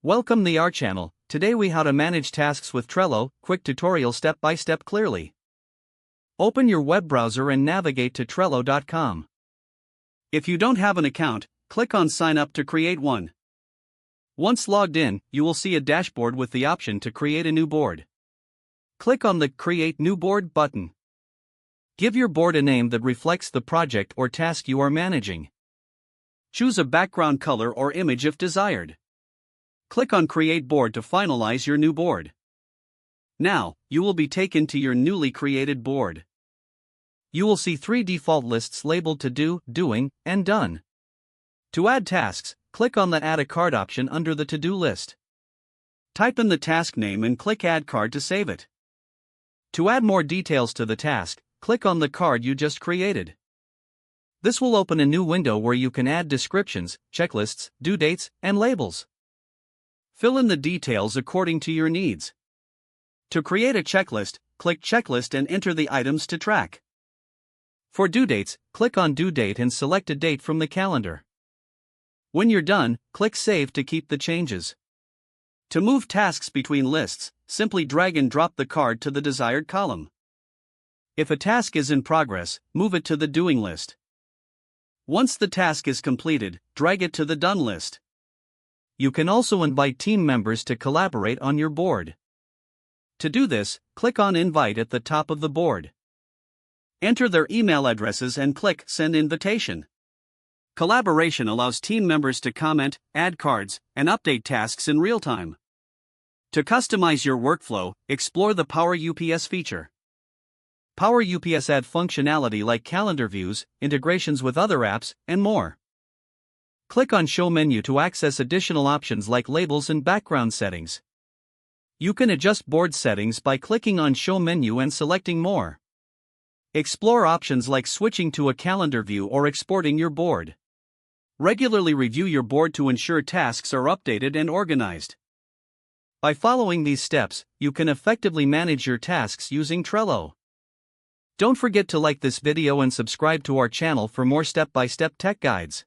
Welcome to our channel. Today we how to manage tasks with Trello, quick tutorial step by step clearly. Open your web browser and navigate to Trello.com. If you don't have an account, click on sign up to create one. Once logged in, you will see a dashboard with the option to create a new board. Click on the Create New Board button. Give your board a name that reflects the project or task you are managing. Choose a background color or image if desired. Click on Create Board to finalize your new board. Now, you will be taken to your newly created board. You will see three default lists labeled to do, doing, and done. To add tasks, click on the Add a Card option under the to-do list. Type in the task name and click Add Card to save it. To add more details to the task, click on the card you just created. This will open a new window where you can add descriptions, checklists, due dates, and labels. Fill in the details according to your needs. To create a checklist, click Checklist and enter the items to track. For due dates, click on Due Date and select a date from the calendar. When you're done, click Save to keep the changes. To move tasks between lists, simply drag and drop the card to the desired column. If a task is in progress, move it to the Doing list. Once the task is completed, drag it to the Done list. You can also invite team members to collaborate on your board. To do this, click on Invite at the top of the board. Enter their email addresses and click Send Invitation. Collaboration allows team members to comment, add cards, and update tasks in real time. To customize your workflow, explore the Power UPS feature. Power UPS adds functionality like calendar views, integrations with other apps, and more. Click on Show Menu to access additional options like labels and background settings. You can adjust board settings by clicking on Show Menu and selecting More. Explore options like switching to a calendar view or exporting your board. Regularly review your board to ensure tasks are updated and organized. By following these steps, you can effectively manage your tasks using Trello. Don't forget to like this video and subscribe to our channel for more step-by-step tech guides.